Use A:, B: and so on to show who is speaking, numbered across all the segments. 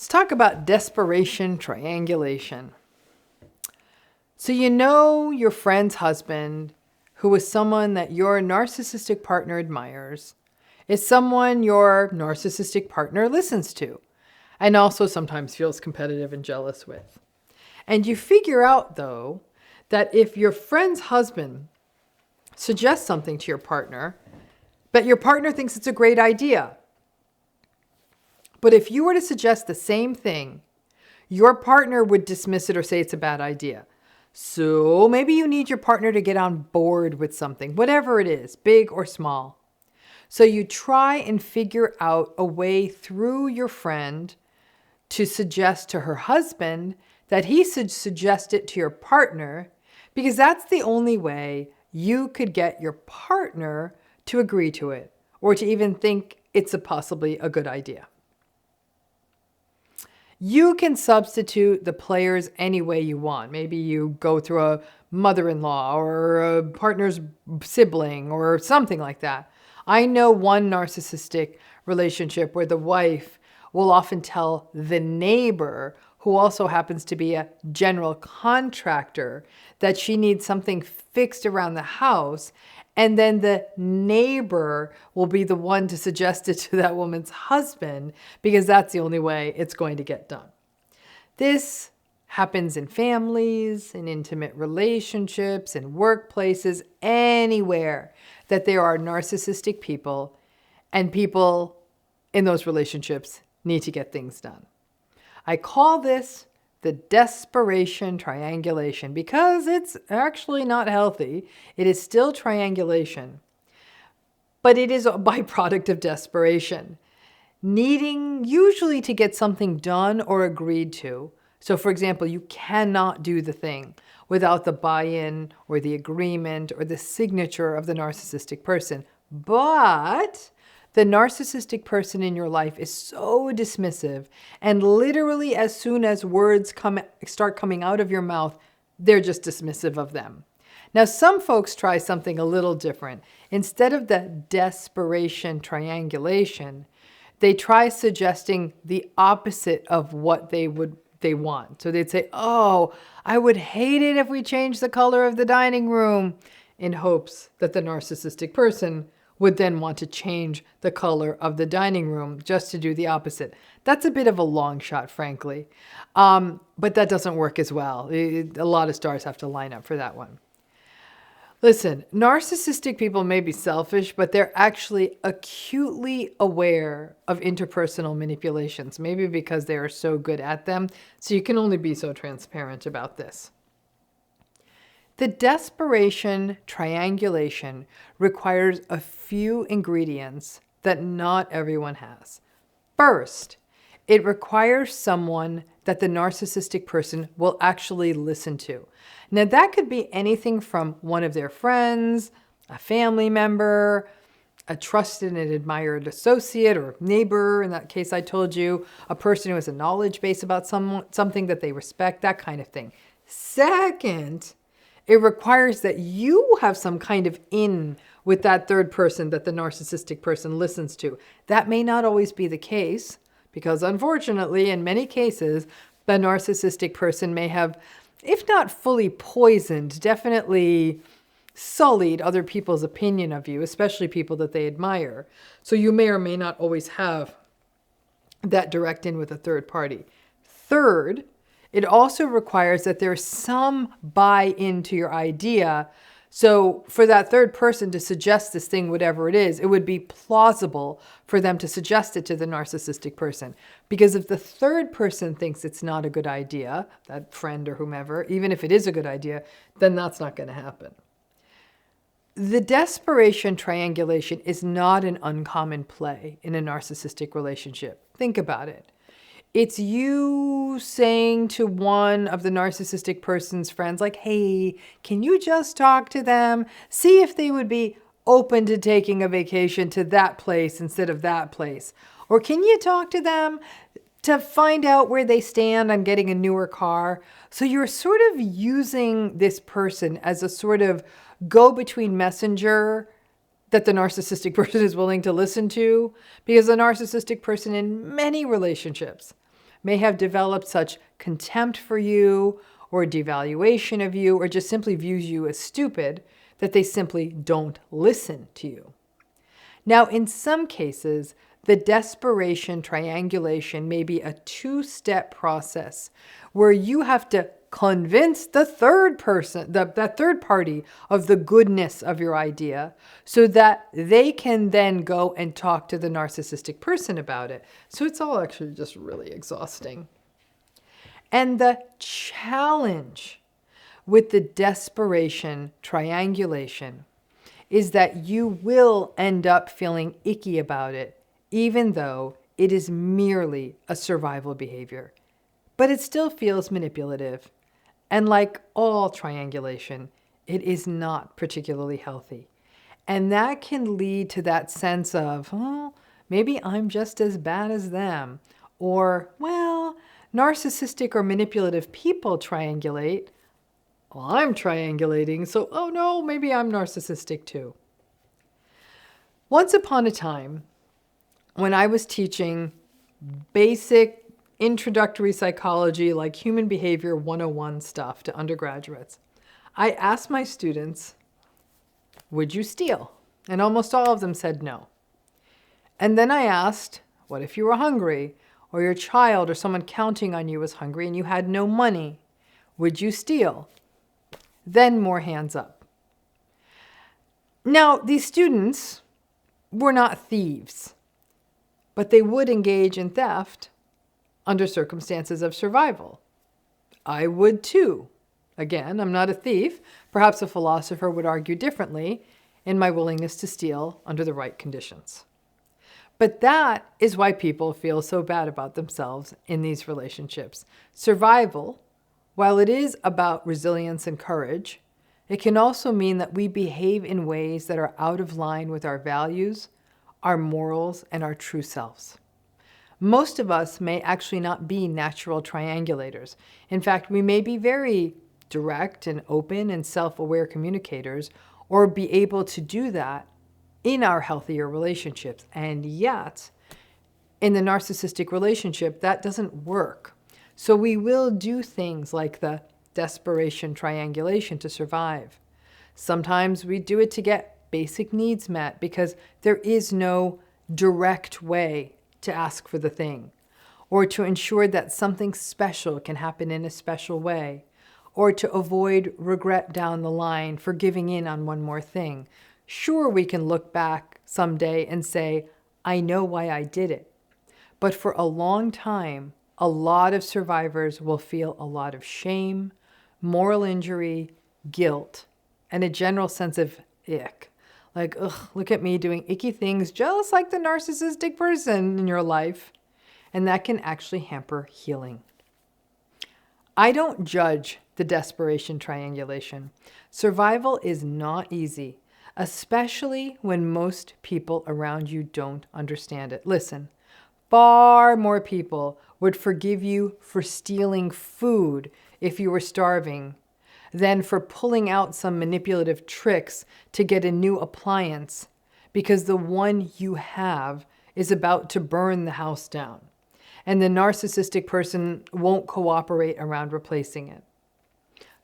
A: Let's talk about desperation triangulation. So you know your friend's husband, who is someone that your narcissistic partner admires, is someone your narcissistic partner listens to, and also sometimes feels competitive and jealous with. And you figure out, though, that if your friend's husband suggests something to your partner, but your partner thinks it's a great idea, but if you were to suggest the same thing, your partner would dismiss it or say it's a bad idea. So maybe you need your partner to get on board with something, whatever it is, big or small. So you try and figure out a way through your friend to suggest to her husband that he should suggest it to your partner, because that's the only way you could get your partner to agree to it or to even think it's possibly a good idea. You can substitute the players any way you want. Maybe you go through a mother-in-law or a partner's sibling or something like that. I know one narcissistic relationship where the wife will often tell the neighbor, who also happens to be a general contractor, that she needs something fixed around the house. And then the neighbor will be the one to suggest it to that woman's husband, because that's the only way it's going to get done. This happens in families, in intimate relationships, in workplaces, anywhere that there are narcissistic people, and people in those relationships need to get things done. I call this the desperation triangulation because it's actually not healthy. It is still triangulation, but it is a byproduct of desperation, needing usually to get something done or agreed to. So for example, you cannot do the thing without the buy-in or the agreement or the signature of the narcissistic person. But the narcissistic person in your life is so dismissive, and literally as soon as words start coming out of your mouth, they're just dismissive of them. Now, some folks try something a little different. Instead of the desperation triangulation, they try suggesting the opposite of what they want. So they'd say, "Oh, I would hate it if we changed the color of the dining room," in hopes that the narcissistic person would then want to change the color of the dining room just to do the opposite. That's a bit of a long shot, frankly. But that doesn't work as well. A lot of stars have to line up for that one. Listen, narcissistic people may be selfish, but they're actually acutely aware of interpersonal manipulations, maybe because they are so good at them. So you can only be so transparent about this. The desperation triangulation requires a few ingredients that not everyone has. First, it requires someone that the narcissistic person will actually listen to. Now, that could be anything from one of their friends, a family member, a trusted and admired associate or neighbor. In that case, I told you, a person who has a knowledge base about something that they respect, that kind of thing. Second, it requires that you have some kind of in with that third person that the narcissistic person listens to. That may not always be the case, because unfortunately, in many cases, the narcissistic person may have, if not fully poisoned, definitely sullied other people's opinion of you, especially people that they admire. So you may or may not always have that direct in with a third party. Third, it also requires that there's some buy-in to your idea. So for that third person to suggest this thing, whatever it is, it would be plausible for them to suggest it to the narcissistic person. Because if the third person thinks it's not a good idea, that friend or whomever, even if it is a good idea, then that's not going to happen. The desperation triangulation is not an uncommon play in a narcissistic relationship. Think about it. It's you saying to one of the narcissistic person's friends, like, "Hey, can you just talk to them? See if they would be open to taking a vacation to that place instead of that place. Or can you talk to them to find out where they stand on getting a newer car?" So you're sort of using this person as a sort of go-between messenger that the narcissistic person is willing to listen to, because the narcissistic person in many relationships may have developed such contempt for you or devaluation of you or just simply views you as stupid that they simply don't listen to you. Now, in some cases, the desperation triangulation may be a two-step process where you have to convince the third person, that third party, of the goodness of your idea so that they can then go and talk to the narcissistic person about it. So it's all actually just really exhausting. And the challenge with the desperation triangulation is that you will end up feeling icky about it, even though it is merely a survival behavior. But it still feels manipulative. And like all triangulation, it is not particularly healthy. And that can lead to that sense of, oh, maybe I'm just as bad as them. Or, well, narcissistic or manipulative people triangulate. Well, I'm triangulating, so oh no, maybe I'm narcissistic too. Once upon a time, when I was teaching basic introductory psychology, like human behavior 101 stuff to undergraduates, I asked my students, would you steal? And almost all of them said no. And then I asked, what if you were hungry, or your child or someone counting on you was hungry and you had no money? Would you steal? Then more hands up. Now, these students were not thieves, but they would engage in theft under circumstances of survival. I would too. Again, I'm not a thief. Perhaps a philosopher would argue differently in my willingness to steal under the right conditions. But that is why people feel so bad about themselves in these relationships. Survival, while it is about resilience and courage, it can also mean that we behave in ways that are out of line with our values, our morals, and our true selves. Most of us may actually not be natural triangulators. In fact, we may be very direct and open and self-aware communicators, or be able to do that in our healthier relationships. And yet, in the narcissistic relationship, that doesn't work. So we will do things like the desperation triangulation to survive. Sometimes we do it to get basic needs met because there is no direct way to ask for the thing, or to ensure that something special can happen in a special way, or to avoid regret down the line for giving in on one more thing. Sure, we can look back someday and say, I know why I did it. But for a long time, a lot of survivors will feel a lot of shame, moral injury, guilt, and a general sense of ick. Like, ugh, look at me doing icky things just like the narcissistic person in your life. And that can actually hamper healing. I don't judge the desperation triangulation. Survival is not easy, especially when most people around you don't understand it. Listen, far more people would forgive you for stealing food if you were starving than for pulling out some manipulative tricks to get a new appliance because the one you have is about to burn the house down, and the narcissistic person won't cooperate around replacing it.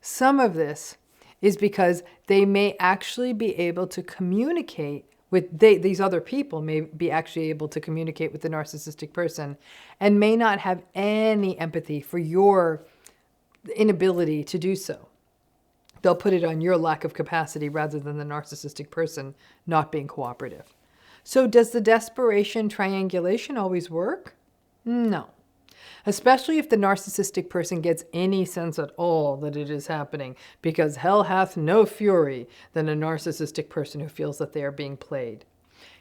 A: Some of this is because they may actually be able to communicate with, these other people may be actually able to communicate with the narcissistic person and may not have any empathy for your inability to do so. They'll put it on your lack of capacity rather than the narcissistic person not being cooperative. So does the desperation triangulation always work? No. Especially if the narcissistic person gets any sense at all that it is happening, because hell hath no fury than a narcissistic person who feels that they are being played.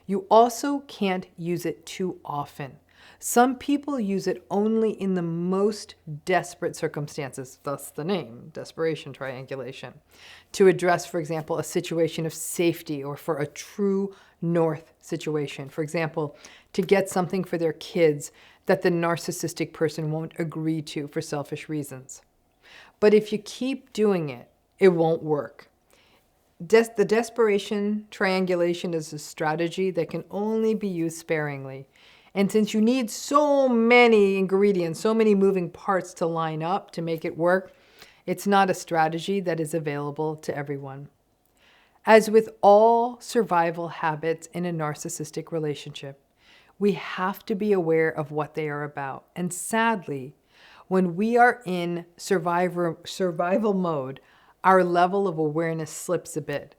A: You also can't use it too often. Some people use it only in the most desperate circumstances, thus the name, desperation triangulation, to address, for example, a situation of safety or for a true north situation. For example, to get something for their kids that the narcissistic person won't agree to for selfish reasons. But if you keep doing it, it won't work. The desperation triangulation is a strategy that can only be used sparingly. And since you need so many ingredients, so many moving parts to line up to make it work, it's not a strategy that is available to everyone. As with all survival habits in a narcissistic relationship, we have to be aware of what they are about. And sadly, when we are in survival mode, our level of awareness slips a bit.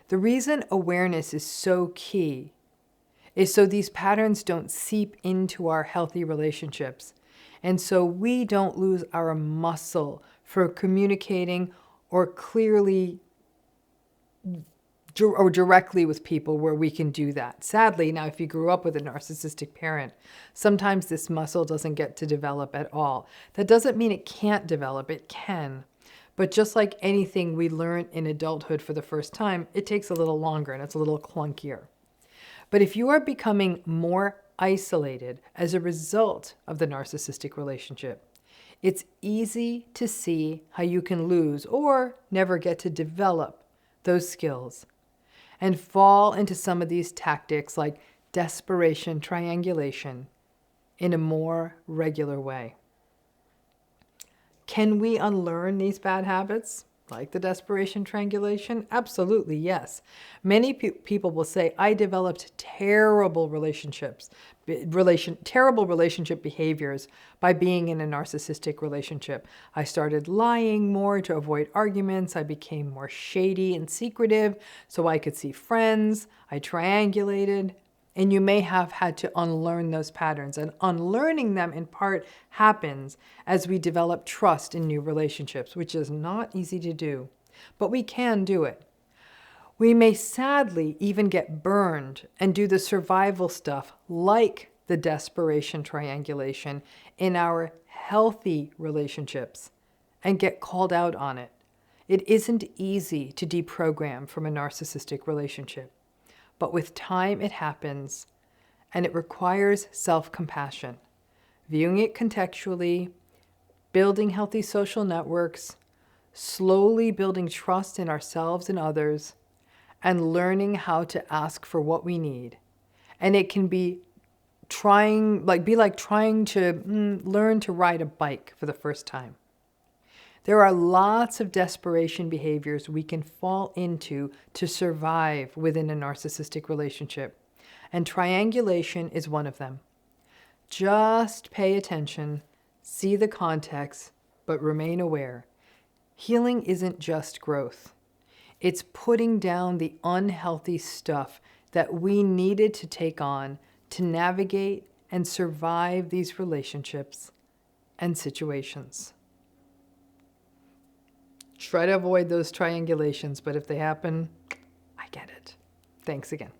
A: The reason awareness is so key is so these patterns don't seep into our healthy relationships. And so we don't lose our muscle for communicating or clearly or directly with people where we can do that. Sadly, now if you grew up with a narcissistic parent, sometimes this muscle doesn't get to develop at all. That doesn't mean it can't develop, it can. But just like anything we learn in adulthood for the first time, it takes a little longer and it's a little clunkier. But if you are becoming more isolated as a result of the narcissistic relationship, it's easy to see how you can lose or never get to develop those skills and fall into some of these tactics like desperation triangulation in a more regular way. Can we unlearn these bad habits, like the desperation triangulation? Absolutely, yes. Many people will say, I developed terrible relationship behaviors by being in a narcissistic relationship. I started lying more to avoid arguments. I became more shady and secretive so I could see friends. I triangulated. And you may have had to unlearn those patterns. And unlearning them in part happens as we develop trust in new relationships, which is not easy to do, but we can do it. We may sadly even get burned and do the survival stuff like the desperation triangulation in our healthy relationships and get called out on it. It isn't easy to deprogram from a narcissistic relationship. But with time, it happens, and it requires self-compassion, viewing it contextually, building healthy social networks, slowly building trust in ourselves and others, and learning how to ask for what we need. And it can be like trying to learn to ride a bike for the first time. There are lots of desperation behaviors we can fall into to survive within a narcissistic relationship, and triangulation is one of them. Just pay attention, see the context, but remain aware. Healing isn't just growth. It's putting down the unhealthy stuff that we needed to take on to navigate and survive these relationships and situations. Try to avoid those triangulations, but if they happen, I get it. Thanks again.